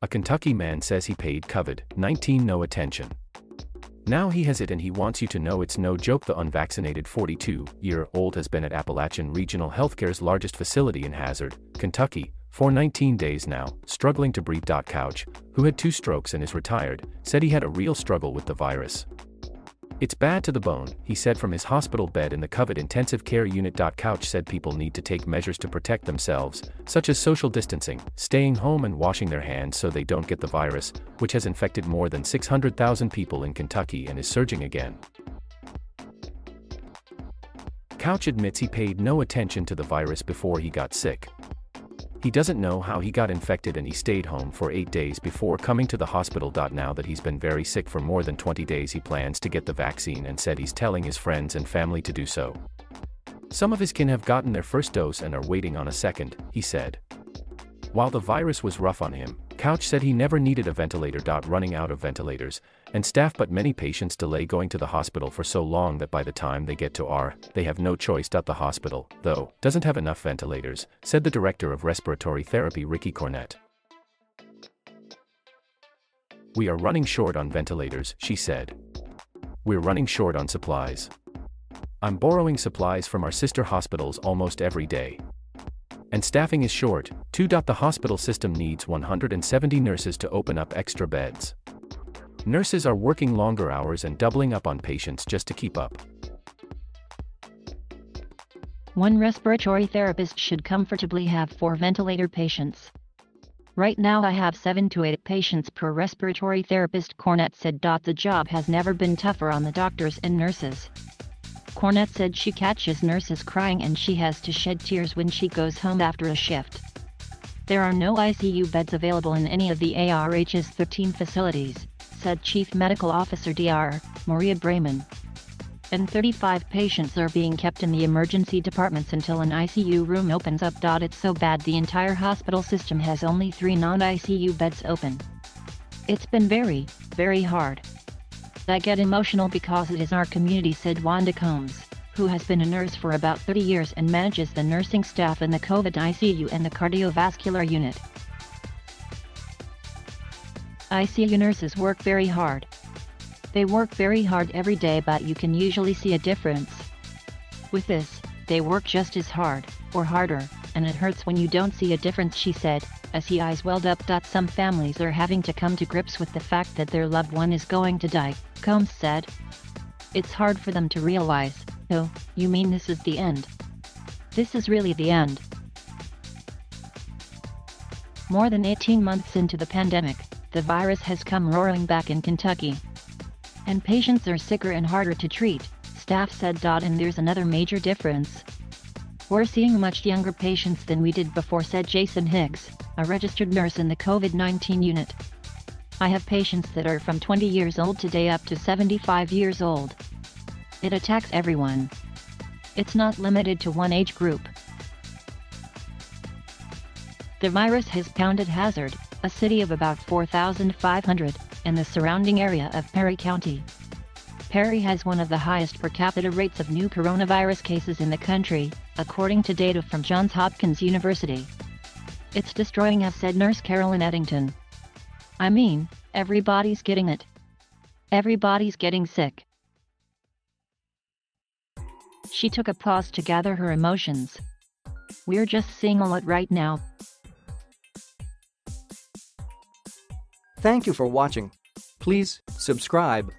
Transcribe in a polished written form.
A Kentucky man says he paid COVID-19 no attention. Now he has it and he wants you to know it's no joke. The unvaccinated 42-year-old has been at Appalachian Regional Healthcare's largest facility in Hazard, Kentucky, for 19 days now, struggling to breathe.Couch, who had 2 strokes and is retired, said he had a real struggle with the virus. It's bad to the bone, he said from his hospital bed in the COVID intensive care unit.Couch. Said people need to take measures to protect themselves, such as social distancing, staying home and washing their hands so they don't get the virus, which has infected more than 600,000 people in Kentucky and is surging again. Couch admits he paid no attention to the virus before he got sick. He doesn't know how he got infected and he stayed home for 8 days before coming to the hospital. Now that he's been very sick for more than 20 days, he plans to get the vaccine and said he's telling his friends and family to do so. Some of his kin have gotten their first dose and are waiting on a second, he said. While the virus was rough on him, Couch said he never needed a ventilator. Running out of ventilators and staff, but many patients delay going to the hospital for so long that by the time they get to they have no choice. The hospital, though, doesn't have enough ventilators, said the director of respiratory therapy Ricky Cornett. We are running short on ventilators, she said. We're running short on supplies. I'm borrowing supplies from our sister hospitals almost every day. And staffing is short, too. The hospital system needs 170 nurses to open up extra beds. Nurses are working longer hours and doubling up on patients just to keep up. One respiratory therapist should comfortably have 4 ventilator patients. Right now I have 7 to 8 patients per respiratory therapist, Cornett said. The job has never been tougher on the doctors and nurses. Cornett said she catches nurses crying and she has to shed tears when she goes home after a shift. There are no ICU beds available in any of the ARH's 13 facilities, said Chief Medical Officer Dr. Maria Brayman. And 35 patients are being kept in the emergency departments until an ICU room opens up. It's so bad the entire hospital system has only 3 non-ICU beds open. It's been very, very hard. I get emotional because it is our community, said Wanda Combs, who has been a nurse for about 30 years and manages the nursing staff in the COVID ICU and the cardiovascular unit. ICU nurses work very hard. They work very hard every day, but you can usually see a difference. With this, they work just as hard, or harder, and it hurts when you don't see a difference, she said, as her eyes welled up. Some families are having to come to grips with the fact that their loved one is going to die, Combs said. It's hard for them to realize. Oh, you mean this is the end? This is really the end. More than 18 months into the pandemic, the virus has come roaring back in Kentucky. And patients are sicker and harder to treat, staff said. And there's another major difference. We're seeing much younger patients than we did before, said Jason Higgs, a registered nurse in the COVID-19 unit. I have patients that are from 20 years old today up to 75 years old. It attacks everyone. It's not limited to one age group. The virus has pounded Hazard, a city of about 4,500, and the surrounding area of Perry County. Perry has one of the highest per capita rates of new coronavirus cases in the country, according to data from Johns Hopkins University. It's destroying us, said Nurse Carolyn Eddington. I mean, everybody's getting it. Everybody's getting sick. She took a pause to gather her emotions. We're just seeing a lot right now. Thank you for watching. Please subscribe.